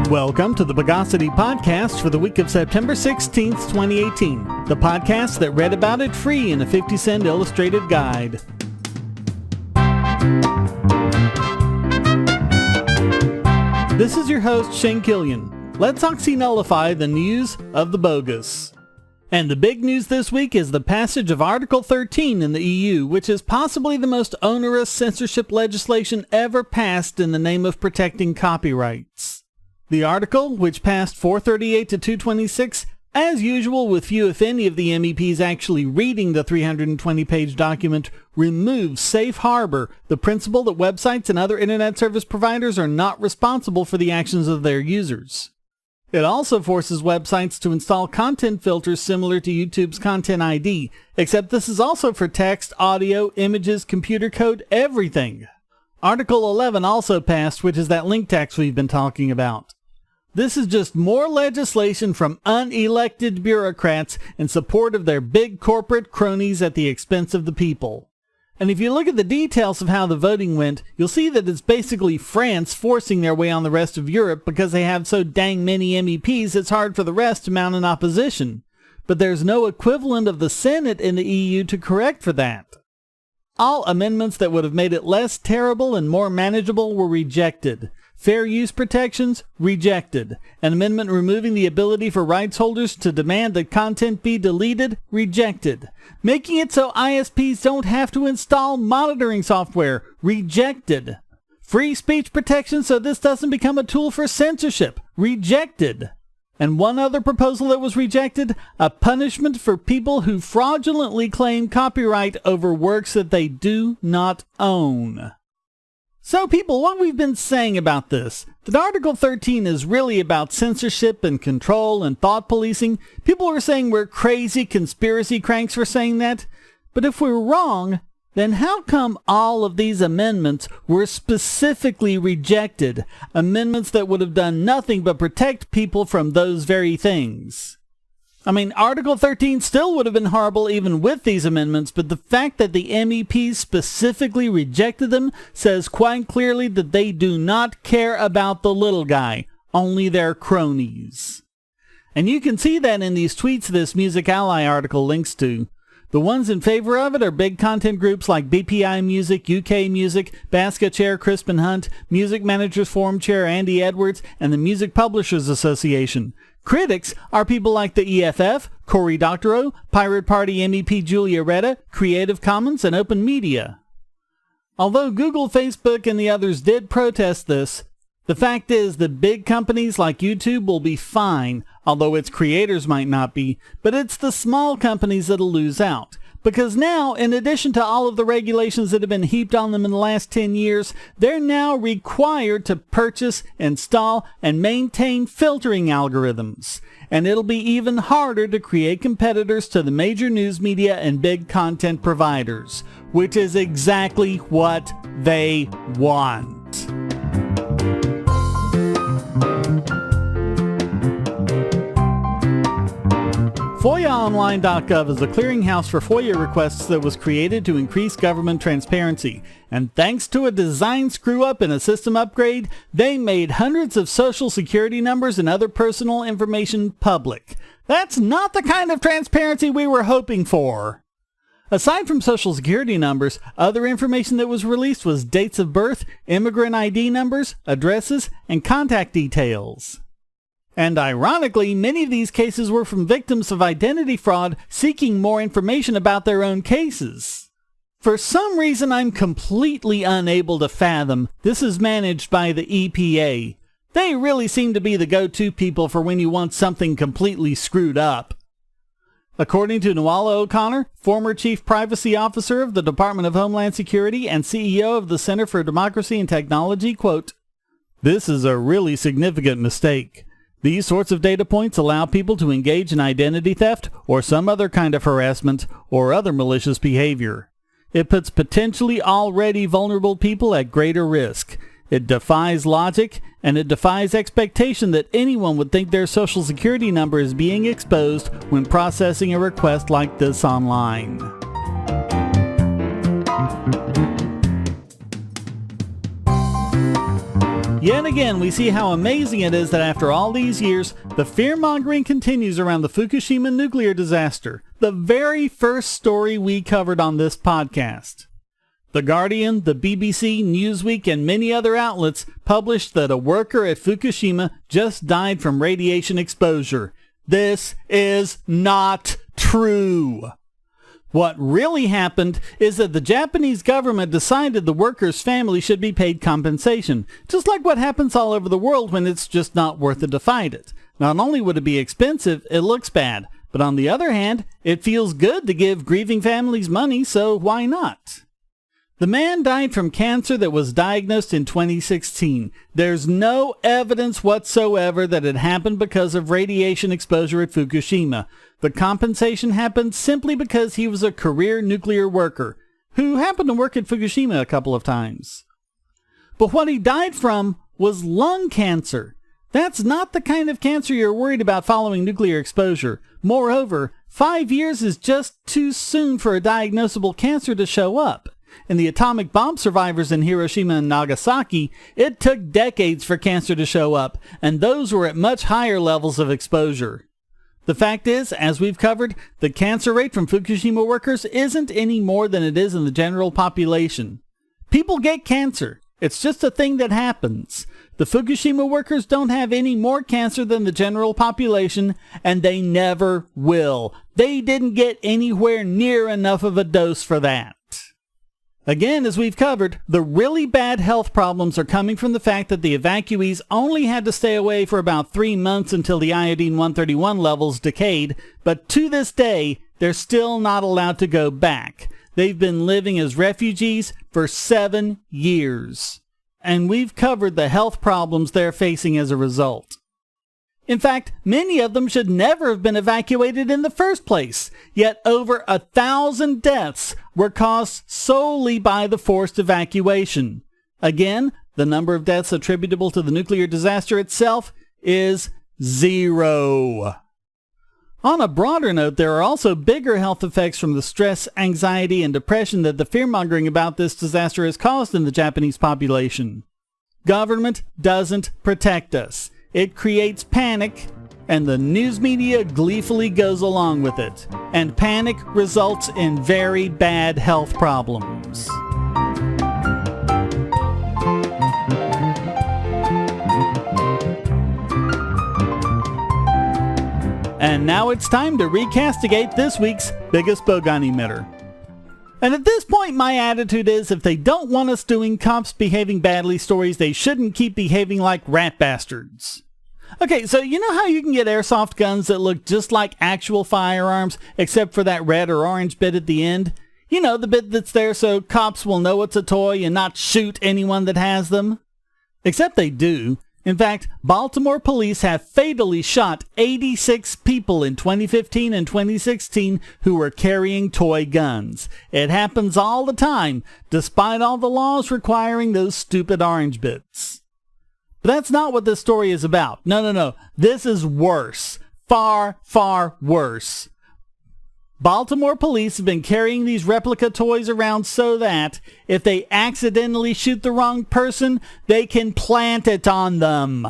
Welcome to the Bogosity podcast for the week of September 16th, 2018. The podcast that read about it free in a 50-cent illustrated guide. This is your host, Shane Killian. Let's oxy-nullify the news of the bogus. And the big news this week is the passage of Article 13 in the EU, which is possibly the most onerous censorship legislation ever passed in the name of protecting copyrights. The article, which passed 438 to 226, as usual with few if any of the MEPs actually reading the 320-page document, removes safe harbor, the principle that websites and other internet service providers are not responsible for the actions of their users. It also forces websites to install content filters similar to YouTube's Content ID, except this is also for text, audio, images, computer code, everything. Article 11 also passed, which is that link tax we've been talking about. This is just more legislation from unelected bureaucrats in support of their big corporate cronies at the expense of the people. And if you look at the details of how the voting went, you'll see that it's basically France forcing their way on the rest of Europe because they have so dang many MEPs it's hard for the rest to mount an opposition. But there's no equivalent of the Senate in the EU to correct for that. All amendments that would have made it less terrible and more manageable were rejected. Fair use protections, rejected. An amendment removing the ability for rights holders to demand that content be deleted, rejected. Making it so ISPs don't have to install monitoring software, rejected. Free speech protection so this doesn't become a tool for censorship, rejected. And one other proposal that was rejected, a punishment for people who fraudulently claim copyright over works that they do not own. So people, what we've been saying about this, that Article 13 is really about censorship and control and thought policing. People are saying we're crazy conspiracy cranks for saying that. But if we're wrong, then how come all of these amendments were specifically rejected? Amendments that would have done nothing but protect people from those very things. I mean, Article 13 still would have been horrible even with these amendments, but the fact that the MEPs specifically rejected them says quite clearly that they do not care about the little guy, only their cronies. And you can see that in these tweets this Music Ally article links to. The ones in favor of it are big content groups like BPI Music, UK Music, Basca Chair Crispin Hunt, Music Managers Forum Chair Andy Edwards, and the Music Publishers Association. Critics are people like the EFF, Cory Doctorow, Pirate Party MEP Julia Reda, Creative Commons, and Open Media. Although Google, Facebook, and the others did protest this, the fact is that big companies like YouTube will be fine, although its creators might not be, but it's the small companies that'll lose out. Because now, in addition to all of the regulations that have been heaped on them in the last 10 years, they're now required to purchase, install, and maintain filtering algorithms. And it'll be even harder to create competitors to the major news media and big content providers, which is exactly what they want. FOIAonline.gov is a clearinghouse for FOIA requests that was created to increase government transparency. And thanks to a design screw-up and a system upgrade, they made hundreds of social security numbers and other personal information public. That's not the kind of transparency we were hoping for. Aside from social security numbers, other information that was released was dates of birth, immigrant ID numbers, addresses, and contact details. And ironically, many of these cases were from victims of identity fraud seeking more information about their own cases. For some reason I'm completely unable to fathom, this is managed by the EPA. They really seem to be the go-to people for when you want something completely screwed up. According to Nuala O'Connor, former Chief Privacy Officer of the Department of Homeland Security and CEO of the Center for Democracy and Technology, quote, "This is a really significant mistake. These sorts of data points allow people to engage in identity theft or some other kind of harassment or other malicious behavior. It puts potentially already vulnerable people at greater risk. It defies logic, and it defies expectation that anyone would think their social security number is being exposed when processing a request like this online." Yet again, we see how amazing it is that after all these years, the fear-mongering continues around the Fukushima nuclear disaster, the very first story we covered on this podcast. The Guardian, the BBC, Newsweek, and many other outlets published that a worker at Fukushima just died from radiation exposure. This is not true. What really happened is that the Japanese government decided the worker's family should be paid compensation, just like what happens all over the world when it's just not worth it to fight it. Not only would it be expensive, it looks bad, but on the other hand, it feels good to give grieving families money, so why not? The man died from cancer that was diagnosed in 2016. There's no evidence whatsoever that it happened because of radiation exposure at Fukushima. The compensation happened simply because he was a career nuclear worker who happened to work at Fukushima a couple of times. But what he died from was lung cancer. That's not the kind of cancer you're worried about following nuclear exposure. Moreover, 5 years is just too soon for a diagnosable cancer to show up. In the atomic bomb survivors in Hiroshima and Nagasaki, it took decades for cancer to show up, and those were at much higher levels of exposure. The fact is, as we've covered, the cancer rate from Fukushima workers isn't any more than it is in the general population. People get cancer. It's just a thing that happens. The Fukushima workers don't have any more cancer than the general population, and they never will. They didn't get anywhere near enough of a dose for that. Again, as we've covered, the really bad health problems are coming from the fact that the evacuees only had to stay away for about 3 months until the iodine-131 levels decayed, but to this day, they're still not allowed to go back. They've been living as refugees for 7 years. And we've covered the health problems they're facing as a result. In fact, many of them should never have been evacuated in the first place, yet over 1,000 deaths were caused solely by the forced evacuation. Again, the number of deaths attributable to the nuclear disaster itself is 0. On a broader note, there are also bigger health effects from the stress, anxiety, and depression that the fear-mongering about this disaster has caused in the Japanese population. Government doesn't protect us. It creates panic, and the news media gleefully goes along with it. And panic results in very bad health problems. And now it's time to recastigate this week's biggest Bogon emitter. And at this point, my attitude is if they don't want us doing cops behaving badly stories, they shouldn't keep behaving like rat bastards. Okay, so you know how you can get airsoft guns that look just like actual firearms, except for that red or orange bit at the end? You know, the bit that's there so cops will know it's a toy and not shoot anyone that has them? Except they do. In fact, Baltimore police have fatally shot 86 people in 2015 and 2016 who were carrying toy guns. It happens all the time, despite all the laws requiring those stupid orange bits. But that's not what this story is about. No. This is worse. Far, far worse. Baltimore police have been carrying these replica toys around so that if they accidentally shoot the wrong person, they can plant it on them.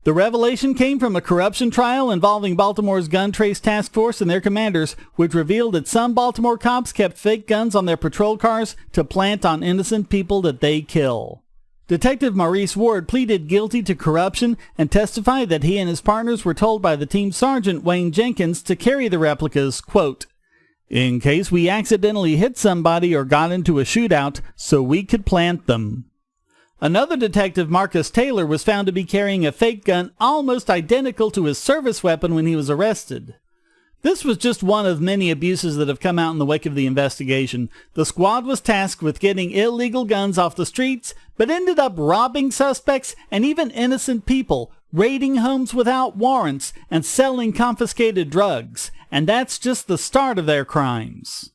The revelation came from a corruption trial involving Baltimore's Gun Trace Task Force and their commanders, which revealed that some Baltimore cops kept fake guns on their patrol cars to plant on innocent people that they kill. Detective Maurice Ward pleaded guilty to corruption and testified that he and his partners were told by the team sergeant Wayne Jenkins to carry the replicas, quote, in case we accidentally hit somebody or got into a shootout so we could plant them. Another detective, Marcus Taylor, was found to be carrying a fake gun almost identical to his service weapon when he was arrested. This was just one of many abuses that have come out in the wake of the investigation. The squad was tasked with getting illegal guns off the streets, but ended up robbing suspects and even innocent people, raiding homes without warrants, and selling confiscated drugs. And that's just the start of their crimes.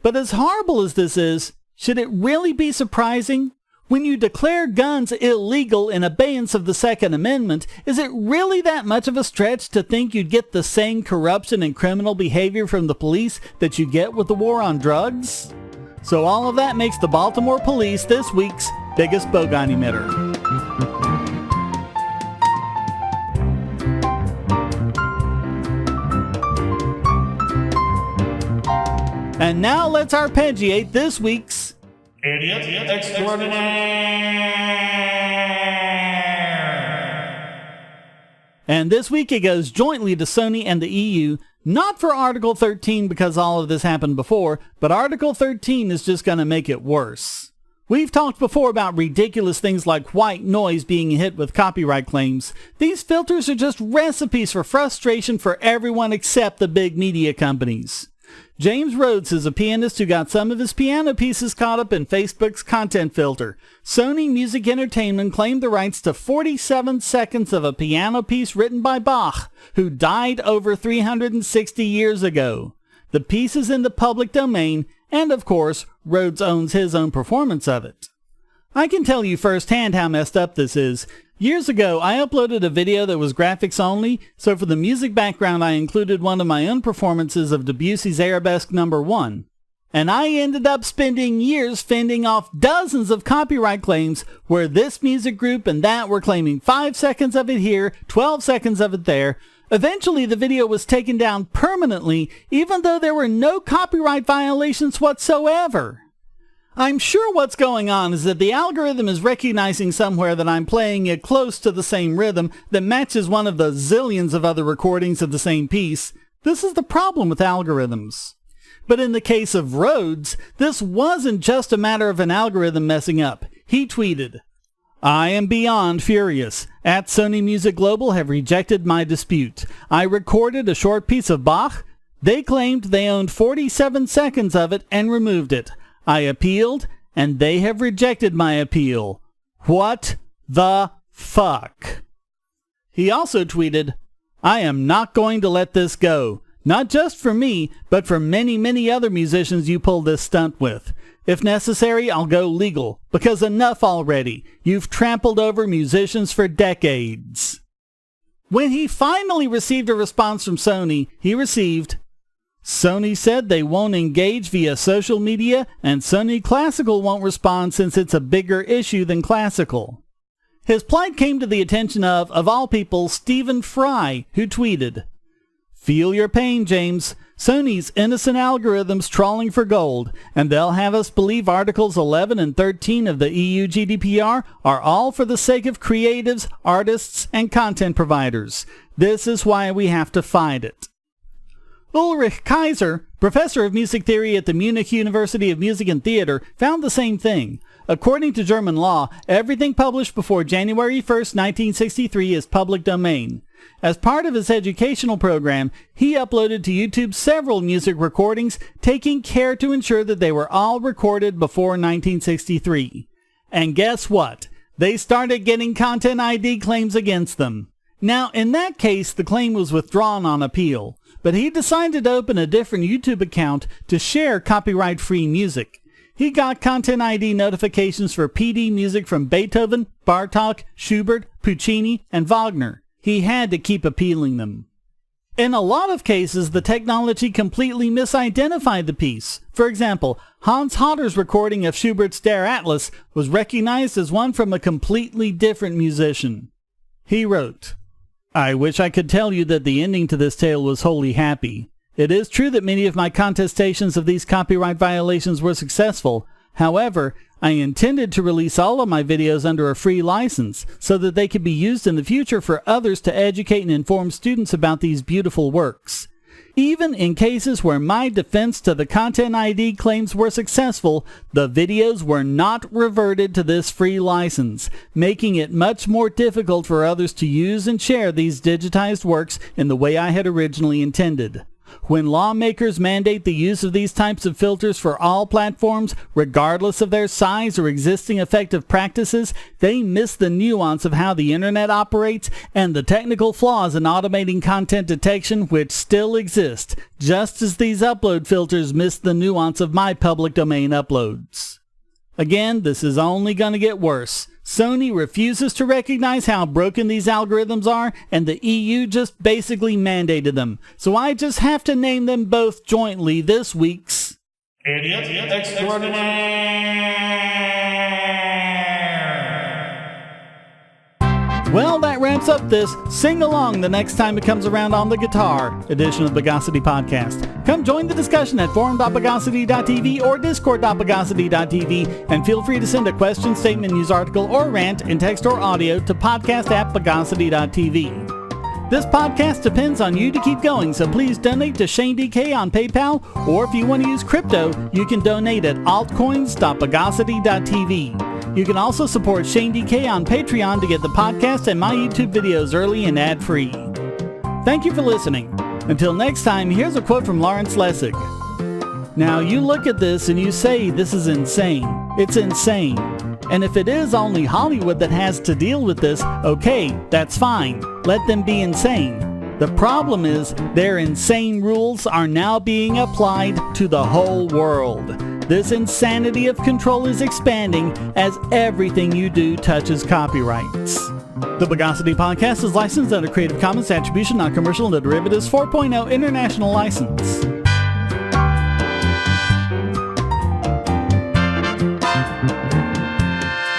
But as horrible as this is, should it really be surprising? When you declare guns illegal in abeyance of the Second Amendment, is it really that much of a stretch to think you'd get the same corruption and criminal behavior from the police that you get with the war on drugs? So all of that makes the Baltimore police this week's biggest Bogon emitter. And now let's arpeggiate this week's Idiot Extraordinaire. And this week it goes jointly to Sony and the EU, not for Article 13 because all of this happened before, but Article 13 is just going to make it worse. We've talked before about ridiculous things like white noise being hit with copyright claims. These filters are just recipes for frustration for everyone except the big media companies. James Rhodes is a pianist who got some of his piano pieces caught up in Facebook's content filter. Sony Music Entertainment claimed the rights to 47 seconds of a piano piece written by Bach, who died over 360 years ago. The piece is in the public domain, and of course, Rhodes owns his own performance of it. I can tell you firsthand how messed up this is. Years ago, I uploaded a video that was graphics only, so for the music background I included one of my own performances of Debussy's Arabesque No. 1. And I ended up spending years fending off dozens of copyright claims where this music group and that were claiming 5 seconds of it here, 12 seconds of it there. Eventually the video was taken down permanently, even though there were no copyright violations whatsoever. I'm sure what's going on is that the algorithm is recognizing somewhere that I'm playing it close to the same rhythm that matches one of the zillions of other recordings of the same piece. This is the problem with algorithms. But in the case of Rhodes, this wasn't just a matter of an algorithm messing up. He tweeted, "I am beyond furious. At Sony Music Global have rejected my dispute. I recorded a short piece of Bach. They claimed they owned 47 seconds of it and removed it. I appealed, and they have rejected my appeal. What the fuck?" He also tweeted, "I am not going to let this go. Not just for me, but for many, many other musicians you pulled this stunt with. If necessary, I'll go legal, because enough already. You've trampled over musicians for decades." When he finally received a response from Sony, he received, "Sony said they won't engage via social media, and Sony Classical won't respond since it's a bigger issue than Classical." His plight came to the attention of all people, Stephen Fry, who tweeted, "Feel your pain, James. Sony's innocent algorithms trawling for gold, and they'll have us believe Articles 11 and 13 of the EU GDPR are all for the sake of creatives, artists, and content providers. This is why we have to fight it." Ulrich Kaiser, professor of music theory at the Munich University of Music and Theater, found the same thing. According to German law, everything published before January 1st, 1963 is public domain. As part of his educational program, he uploaded to YouTube several music recordings, taking care to ensure that they were all recorded before 1963. And guess what? They started getting Content ID claims against them. Now, in that case, the claim was withdrawn on appeal, but he decided to open a different YouTube account to share copyright-free music. He got Content ID notifications for PD music from Beethoven, Bartók, Schubert, Puccini, and Wagner. He had to keep appealing them. In a lot of cases, the technology completely misidentified the piece. For example, Hans Hotter's recording of Schubert's Der Atlas was recognized as one from a completely different musician. He wrote, "I wish I could tell you that the ending to this tale was wholly happy. It is true that many of my contestations of these copyright violations were successful. However, I intended to release all of my videos under a free license so that they could be used in the future for others to educate and inform students about these beautiful works. Even in cases where my defense to the Content ID claims were successful, the videos were not reverted to this free license, making it much more difficult for others to use and share these digitized works in the way I had originally intended. When lawmakers mandate the use of these types of filters for all platforms, regardless of their size or existing effective practices, they miss the nuance of how the internet operates and the technical flaws in automating content detection which still exist, just as these upload filters miss the nuance of my public domain uploads." Again, this is only going to get worse. Sony refuses to recognize how broken these algorithms are, and the EU just basically mandated them. So I just have to name them both jointly this week's Idiot Extraordinaire. Well, that wraps amps up this Sing Along the next time it comes around on the guitar edition of the Bogosity podcast. Come join the discussion at forum.bogosity.tv or discord.bogosity.tv, and feel free to send a question, statement, news article, or rant in text or audio to podcast@bogosity.tv. This podcast depends on you to keep going, so please donate to Shane DK on PayPal, or if you want to use crypto, you can donate at altcoins.bogosity.tv. You can also support Shane DK on Patreon to get the podcast and my YouTube videos early and ad-free. Thank you for listening. Until next time, here's a quote from Lawrence Lessig. Now, you look at this and you say this is insane. It's insane. And if it is only Hollywood that has to deal with this, okay, that's fine. Let them be insane. The problem is their insane rules are now being applied to the whole world. This insanity of control is expanding as everything you do touches copyrights. The Bogosity podcast is licensed under Creative Commons Attribution Non-Commercial No Derivatives 4.0 International License.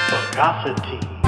Bogosity.